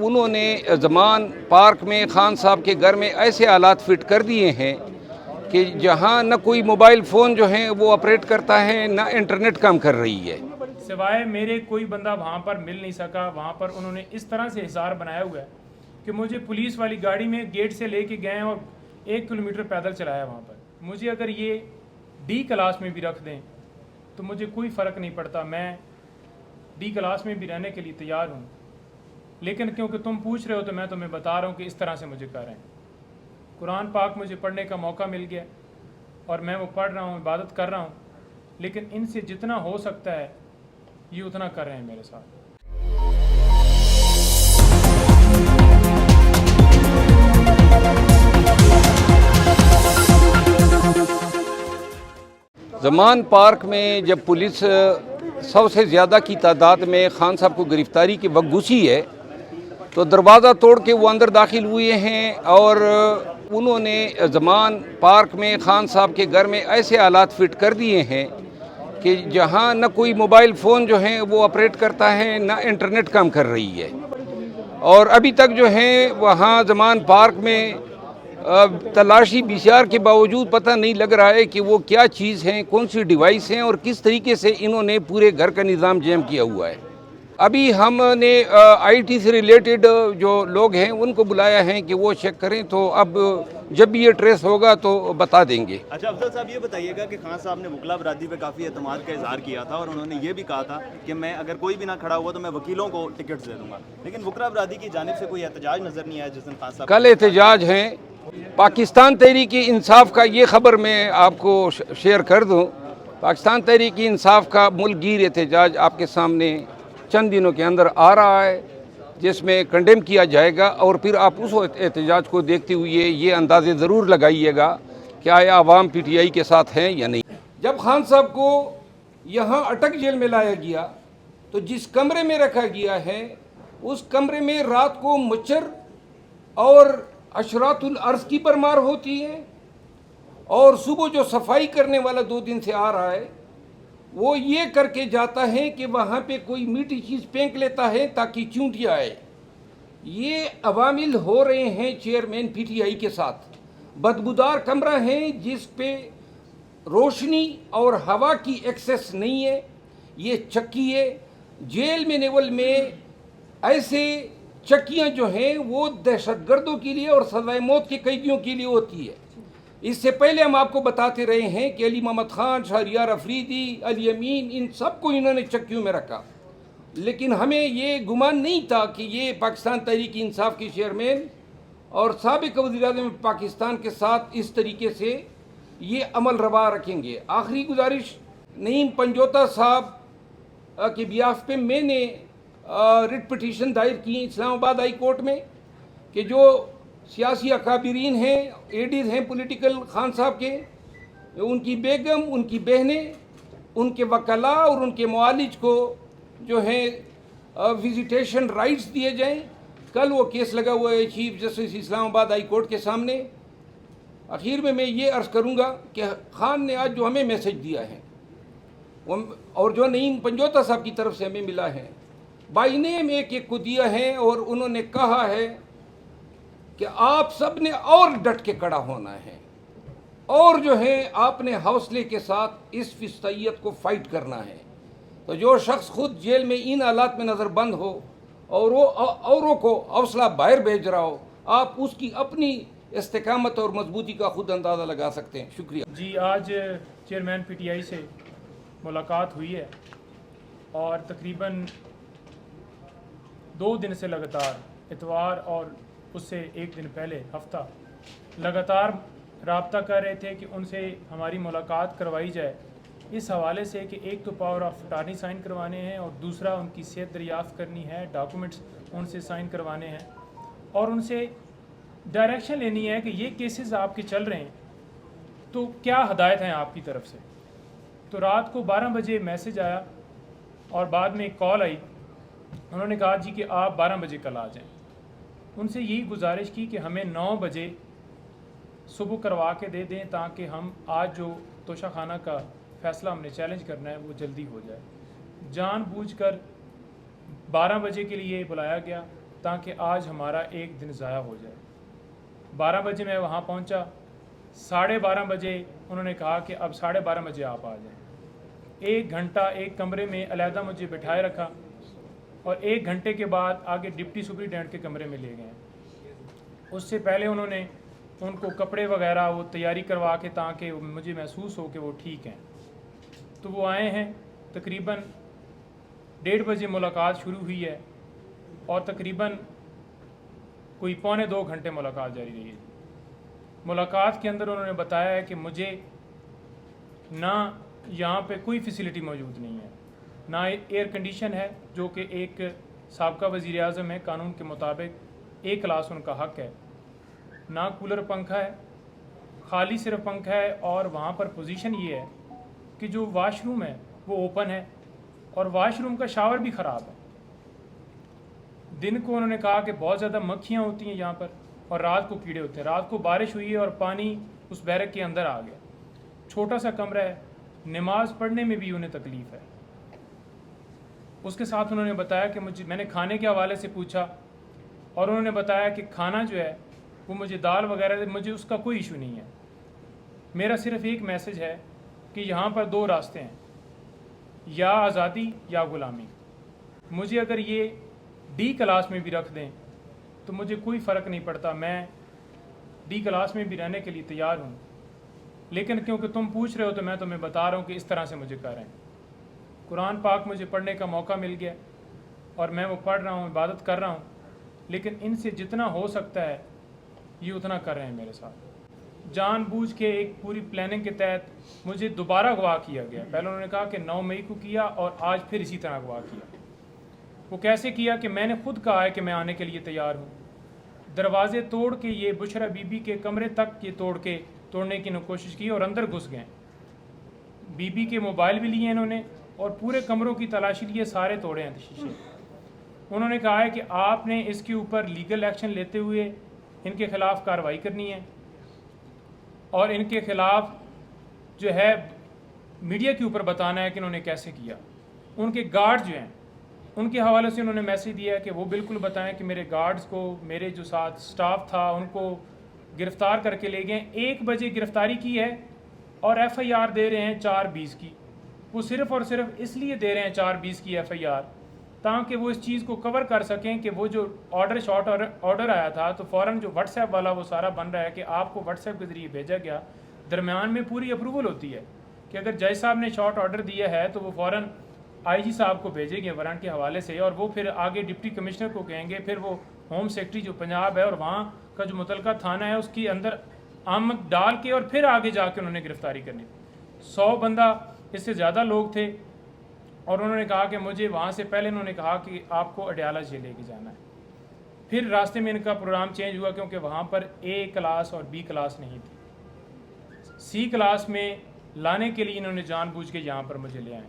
उन्होंने ज़मान पार्क में खान साहब के घर में ऐसे हालात फिट कर दिए हैं कि जहां न कोई मोबाइल फ़ोन जो है वो ऑपरेट करता है, न इंटरनेट काम कर रही है। सिवाय मेरे कोई बंदा वहाँ पर मिल नहीं सका। वहाँ पर उन्होंने इस तरह से हिसार बनाया हुआ है कि मुझे पुलिस वाली गाड़ी में गेट से लेके गए और 1 किलोमीटर पैदल चलाया वहाँ पर। मुझे अगर ये डी क्लास में भी रख दें तो मुझे कोई फ़र्क नहीं पड़ता, मैं डी क्लास में भी रहने के लिए तैयार हूँ। लेकिन क्योंकि तुम पूछ रहे हो तो मैं तुम्हें बता रहा हूँ कि इस तरह से मुझे कर रहे हैं। कुरान पाक मुझे पढ़ने का मौका मिल गया और मैं वो पढ़ रहा हूँ, इबादत कर रहा हूँ, लेकिन इनसे जितना हो सकता है ये उतना कर रहे हैं मेरे साथ। ज़मान पार्क में जब पुलिस 100 से ज़्यादा की तादाद में खान साहब को गिरफ़्तारी के वक्त घुसी है तो दरवाज़ा तोड़ के वो अंदर दाखिल हुए हैं और उन्होंने ज़मान पार्क में खान साहब के घर में ऐसे हालात फिट कर दिए हैं कि जहां न कोई मोबाइल फ़ोन जो है वो ऑपरेट करता है, न इंटरनेट काम कर रही है। और अभी तक जो है वहाँ ज़मान पार्क में तलाशी बिचार के बावजूद पता नहीं लग रहा है कि वो क्या चीज़ हैं, कौन सी डिवाइस हैं और किस तरीके से इन्होंने पूरे घर का निज़ाम जैम किया हुआ है। अभी हमने आईटी से रिलेटेड जो लोग हैं उनको बुलाया है कि वो चेक करें, तो अब जब भी ये ट्रेस होगा तो बता देंगे। अच्छा अफजल साहब, ये बताइएगा कि खान साहब ने वकला बरादरी पे काफ़ी एतमाद का इजहार किया था और उन्होंने ये भी कहा था कि मैं अगर कोई भी ना खड़ा हुआ तो मैं वकीलों को टिकट दे दूंगा, लेकिन वकला बरादरी की जानिब से कोई एहतजाज नज़र नहीं आया जिस दिन खान साहब कल एहतजाज हैं। पाकिस्तान तहरीक इंसाफ का ये ख़बर मैं आपको शेयर कर दूँ। पाकिस्तान तहरीक इंसाफ का मुल्क गिर एहतजाज आपके सामने चंद दिनों के अंदर आ रहा है, जिसमें कंडेम किया जाएगा और फिर आप उस एहतजाज को देखते हुए ये अंदाज़े ज़रूर लगाइएगा कि आया आवाम पीटीआई के साथ हैं या नहीं। जब खान साहब को यहाँ अटक जेल में लाया गया तो जिस कमरे में रखा गया है उस कमरे में रात को मच्छर और अशरातुल अर्ज़ की परमार होती है और सुबह जो सफाई करने वाला 2 दिन से आ रहा है वो ये करके जाता है कि वहाँ पे कोई मीठी चीज़ फेंक लेता है ताकि चूंटियाँ आए। ये अवामिल हो रहे हैं चेयरमैन पीटीआई के साथ। बदबूदार कमरा है जिस पे रोशनी और हवा की एक्सेस नहीं है, ये चक्की है। जेल में नेवल में ऐसे चक्कियाँ जो हैं वो दहशतगर्दों के लिए और सजाए मौत के कैदियों के लिए होती है। इससे पहले हम आपको बताते रहे हैं कि अली मोहम्मद खान, शहरियार अफरीदी, अली अमीन, इन सबको इन्होंने चक्कियों में रखा, लेकिन हमें ये गुमान नहीं था कि ये पाकिस्तान तहरीक इंसाफ के चेयरमैन और साबिक वज़ीर-ए-आज़म पाकिस्तान के साथ इस तरीके से ये अमल रवा रखेंगे। आखिरी गुजारिश नईम पंजोता साहब के बियाफ पे मैंने रिट पिटीशन दायर की इस्लामाबाद हाई कोर्ट में कि जो सियासी अकाबिरीन हैं, एडीज हैं पॉलिटिकल खान साहब के, उनकी बेगम, उनकी बहनें, उनके वकला और उनके मुआलिज को जो है विजिटेशन राइट्स दिए जाएं। कल वो केस लगा हुआ है chief justice Islamabad high court के सामने। आखिर में मैं ये अर्ज़ करूँगा कि खान ने आज जो हमें मैसेज दिया है और जो नईम पंजोता साहब की तरफ से हमें मिला है, बाई नेम एक को दिया है और उन्होंने कहा है कि आप सब ने और डट के खड़ा होना है और जो है आपने हौसले के साथ इस फिस्तैयत को फाइट करना है। तो जो शख्स खुद जेल में इन हालात में नज़रबंद हो और वो औरों को हौसला बाहर भेज रहा हो, आप उसकी अपनी इस्तेकामत और मजबूती का खुद अंदाज़ा लगा सकते हैं। शुक्रिया जी। आज चेयरमैन पीटीआई से मुलाकात हुई है और तकरीबन 2 दिन से लगातार, इतवार और उससे 1 दिन पहले हफ्ता, लगातार राब्ता कर रहे थे कि उनसे हमारी मुलाकात करवाई जाए इस हवाले से कि एक तो पावर ऑफ अटॉर्नी साइन करवाने हैं और दूसरा उनकी सेहत दरियाफ़्त करनी है, डॉक्यूमेंट्स उनसे साइन करवाने हैं और उनसे डायरेक्शन लेनी है कि ये केसेस आपके चल रहे हैं तो क्या हदायत हैं आपकी तरफ से। तो रात को 12 बजे मैसेज आया और बाद में एक कॉल आई, उन्होंने कहा जी कि आप 12 बजे कल आ जाएँ। उनसे यही गुजारिश की कि हमें 9 बजे सुबह करवा के दे दें ताकि हम आज जो तोशाखाना का फ़ैसला हमने चैलेंज करना है वो जल्दी हो जाए। जानबूझकर 12 बजे के लिए बुलाया गया ताकि आज हमारा एक दिन ज़ाया हो जाए। 12 बजे मैं वहाँ पहुँचा, 12:30 बजे उन्होंने कहा कि अब 12:30 बजे आप आ जाएं। 1 घंटा एक कमरे में अलहदा मुझे बिठाए रखा और 1 घंटे के बाद आगे डिप्टी सुपरिटेंडेंट के कमरे में ले गए। उससे पहले उन्होंने उनको कपड़े वगैरह वो तैयारी करवा के ताकि मुझे महसूस हो कि वो ठीक हैं। तो वो आए हैं, तकरीबन 1:30 बजे मुलाकात शुरू हुई है और तकरीबन कोई 1.25 घंटे मुलाकात जारी रही है। मुलाकात के अंदर उन्होंने बताया है कि मुझे ना यहाँ पे कोई फैसिलिटी मौजूद नहीं है, ना एयर कंडीशन है जो कि एक साबका वज़ीर आज़म है, कानून के मुताबिक A क्लास उनका हक है, ना कूलर पंखा है, खाली सिर्फ पंखा है। और वहाँ पर पोजीशन ये है कि जो वाशरूम है वो ओपन है और वाशरूम का शावर भी ख़राब है। दिन को उन्होंने कहा कि बहुत ज़्यादा मक्खियाँ होती हैं यहाँ पर और रात को कीड़े होते हैं। रात को बारिश हुई है और पानी उस बैरक के अंदर आ गया। छोटा सा कमरा है, नमाज पढ़ने में भी उन्हें तकलीफ़ है। उसके साथ उन्होंने बताया कि मैंने खाने के हवाले से पूछा और उन्होंने बताया कि खाना जो है वो मुझे दाल वगैरह, मुझे उसका कोई इशू नहीं है। मेरा सिर्फ एक मैसेज है कि यहाँ पर 2 रास्ते हैं, या आज़ादी या ग़ुलामी। मुझे अगर ये D क्लास में भी रख दें तो मुझे कोई फ़र्क नहीं पड़ता, मैं D क्लास में भी रहने के लिए तैयार हूँ। लेकिन क्योंकि तुम पूछ रहे हो तो मैं तुम्हें बता रहा हूँ कि इस तरह से मुझे कर रहे हैं। कुरान पाक मुझे पढ़ने का मौका मिल गया और मैं वो पढ़ रहा हूँ, इबादत कर रहा हूँ, लेकिन इनसे जितना हो सकता है ये उतना कर रहे हैं मेरे साथ। जानबूझ के एक पूरी प्लानिंग के तहत मुझे दोबारा अगवा किया गया। पहले उन्होंने कहा कि 9 मई को किया और आज फिर इसी तरह अगवा किया। वो कैसे किया कि मैंने खुद कहा है कि मैं आने के लिए तैयार हूँ। दरवाजे तोड़ के ये बुशरा बीबी के कमरे तक ये तोड़ने की कोशिश की और अंदर घुस गए। बीबी के मोबाइल भी लिए इन्होंने और पूरे कमरों की तलाशी लिए, सारे तोड़े हैं शीशे। उन्होंने कहा है कि आपने इसके ऊपर लीगल एक्शन लेते हुए इनके ख़िलाफ़ कार्रवाई करनी है और इनके ख़िलाफ़ जो है मीडिया के ऊपर बताना है कि इन्होंने कैसे किया। उनके गार्ड जो हैं उनके हवाले से उन्होंने मैसेज दिया है कि वो बिल्कुल बताएं कि मेरे गार्ड्स को, मेरे जो साथ स्टाफ था उनको गिरफ़्तार करके ले गए। 1 बजे गिरफ़्तारी की है और FIR दे रहे हैं 4:20 की। वो सिर्फ़ और सिर्फ इसलिए दे रहे हैं 4:20 की FIR ताकि वो इस चीज़ को कवर कर सकें कि वो जो ऑर्डर आया था तो फ़ौरन जो व्हाट्सएप वाला वो सारा बन रहा है कि आपको व्हाट्सएप के ज़रिए भेजा गया। दरमियान में पूरी अप्रूवल होती है कि अगर जज साहब ने शॉर्ट ऑर्डर दिया है तो वो फ़ौरन IG साहब को भेजेंगे वारंट के हवाले से और वो फिर आगे डिप्टी कमिश्नर को कहेंगे, फिर वो होम सेक्रेटरी जो पंजाब है और वहाँ का जो मुतलका थाना है उसके अंदर आमद डाल के और फिर आगे जाके उन्होंने गिरफ़्तारी करनी। 100 बंदा, इससे ज़्यादा लोग थे और उन्होंने कहा कि मुझे वहाँ से पहले उन्होंने कहा कि आपको अडयाला जेल लेके जाना है। फिर रास्ते में इनका प्रोग्राम चेंज हुआ क्योंकि वहाँ पर A क्लास और B क्लास नहीं थी। C क्लास में लाने के लिए इन्होंने जानबूझ के यहाँ पर मुझे ले आए।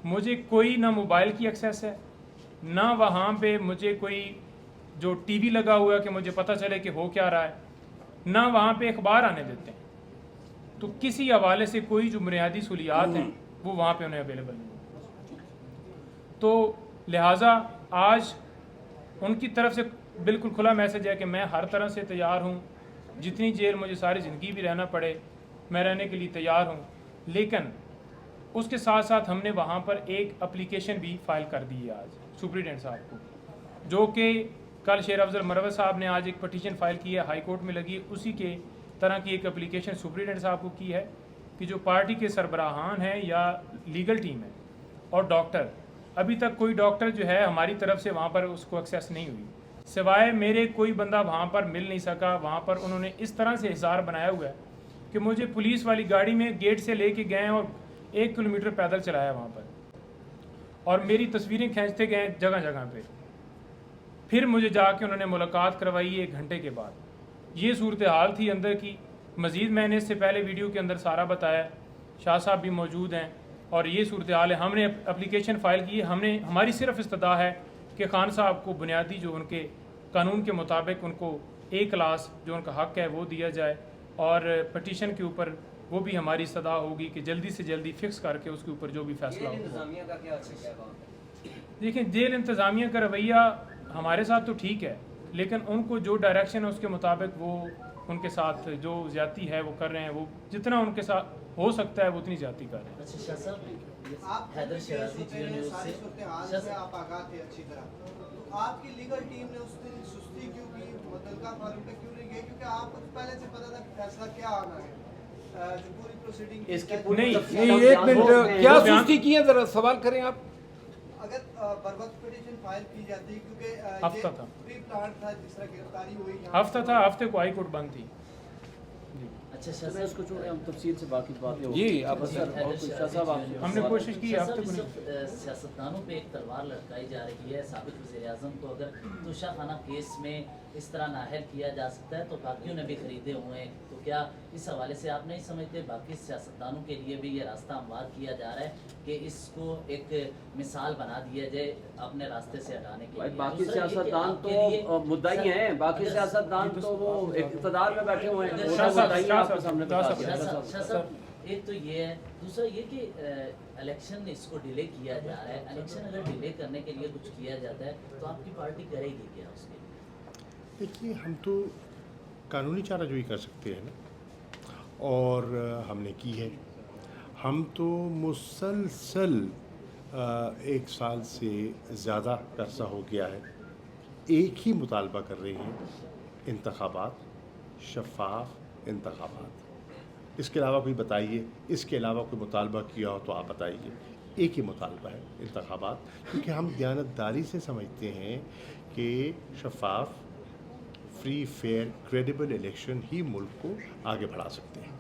मुझे कोई ना मोबाइल की एक्सेस है, ना वहाँ पे मुझे कोई जो TV लगा हुआ है कि मुझे पता चले कि हो क्या रहा है, ना वहाँ पे अखबार आने देते हैं। तो किसी हवाले से कोई जो बुनियादी सहूलियात हैं वो वहाँ पे उन्हें अवेलेबल नहीं। तो लिहाजा आज उनकी तरफ से बिल्कुल खुला मैसेज है कि मैं हर तरह से तैयार हूँ, जितनी जेल मुझे सारी ज़िंदगी भी रहना पड़े मैं रहने के लिए तैयार हूँ। लेकिन उसके साथ साथ हमने वहाँ पर एक एप्लीकेशन भी फ़ाइल कर दी है आज सुप्रीटेंडेंट साहब को, जो कि कल शेर अफजल मरवत साहब ने आज एक पटिशन फ़ाइल की है, हाई कोर्ट में लगी। उसी के तरह की एक एप्लीकेशन सुप्रीटेंडेंट साहब को की है कि जो पार्टी के सरबराहान हैं या लीगल टीम है और डॉक्टर, अभी तक कोई डॉक्टर जो है हमारी तरफ से वहाँ पर उसको एक्सेस नहीं हुई, सिवाय मेरे कोई बंदा वहाँ पर मिल नहीं सका। वहाँ पर उन्होंने इस तरह से हिसार बनाया हुआ है कि मुझे पुलिस वाली गाड़ी में गेट से लेके गए और 1 किलोमीटर पैदल चलाया वहाँ पर और मेरी तस्वीरें खींचते गए जगह जगह पे। फिर मुझे जाके उन्होंने मुलाकात करवाई 1 घंटे के बाद। ये सूरत हाल थी अंदर की। मज़ीद मैंने इससे पहले वीडियो के अंदर सारा बताया, शाह साहब भी मौजूद हैं और ये सूरत हाल है। हमने एप्लीकेशन फ़ाइल की, हमारी सिर्फ इस्तदा है कि खान साहब को बुनियादी जो उनके कानून के मुताबिक उनको A क्लास जो उनका हक़ है वो दिया जाए और पटिशन के ऊपर वो भी हमारी सदा होगी कि जल्दी से जल्दी फिक्स करके उसके ऊपर जो भी फैसला हो। देखिए, जेल इंतज़ामिया का रवैया हमारे साथ तो ठीक है, लेकिन उनको जो डायरेक्शन है उसके मुताबिक वो उनके साथ जो ज़्यादती है वो कर रहे हैं, वो जितना उनके साथ हो सकता है वो उतनी ज़्यादती कर रहे हैं। अच्छा शाह साहब, आप हैदर शराजी जियो न्यूज़ सारी से सूरत-ए-हाल शाह से साहब, आप आगाह थे अच्छी तरह, तो आपकी लीगल टीम ने उस दिन सुस्ती क्यों की, मुतलका फार्म पे क्यों नहीं गए? क्योंकि आपको तो पहले से पता था कि फैसला क्या आना है, जो पूरी प्रोसीडिंग इसकी की पूरी नहीं, तफसील नहीं, आप एक बयान मिनट, दोगे? क्या वो बयान- सुस्ती की है, जरा सवाल करें आप। अगर बर वक्त पिटीशन फाइल की जाती, क्योंकि हफ्ता था। प्री प्लान था जिस तरह गिरफ्तारी हुई यहाँ हफ्ता था, हफ्ते को हाई कोर्ट बंद थी। अच्छा शाह मैं इसको छोड़े, हम तफसील से बाकी बातें जी, आप आप सर और कुछ शाह साहब आप हमने कोशिश की शाह हफ्ते साहब, को इस नहीं। वक्त सियासतदानों पे एक तलवार लटकाई जा रही है। साबिक वज़ीर आज़म को अगर तोशाखाना केस में इस तरह नाहल किया जा सकता है तो बाकियों ने भी खरीदे हुए हैं, तो क्या इस हवाले से आप नहीं समझते बाकी सियासतदानों के लिए भी ये रास्ता हमवार किया जा रहा है कि इसको एक मिसाल बना दिया जाए अपने रास्ते से हटाने के भाई लिए? बाकी दूसरा ये कि सियासतदान आपके लिए- तो मुद्दाई सर, हैं, बाकी अगर- सियासतदान तो वो इक़्तिदार में बैठे हुए हैं, अगर वो शाह तो साहब, मुद्दाई हैं, शाह आपके साहब, सामने शाह बता साहब, दिया। शाह साहब, शाह साहब, एक तो ये है, दूसरा ये कि इलेक्शन इसको डिले किया जा रहा है। इलेक्शन अगर डिले करने के लिए कुछ किया जाता है तो आपकी पार्टी करेगी क्या उसके लिए? देखिए, हम तो कानूनी चाराजोई कर सकते हैं ना, और हमने की है। हम तो मुसलसल 1 साल से ज़्यादा अरसा हो गया है एक ही मुतालबा कर रहे हैं, इंतखाबात, शफाफ इंतखाबात। इसके अलावा कोई बताइए, इसके अलावा कोई मुतालबा किया हो तो आप बताइए। एक ही मुतालबा है, इंतखाबात, क्योंकि हम दयानतदारी से समझते हैं कि शफाफ, फ्री, फेयर, क्रेडिबल इलेक्शन ही मुल्क को आगे बढ़ा सकते हैं।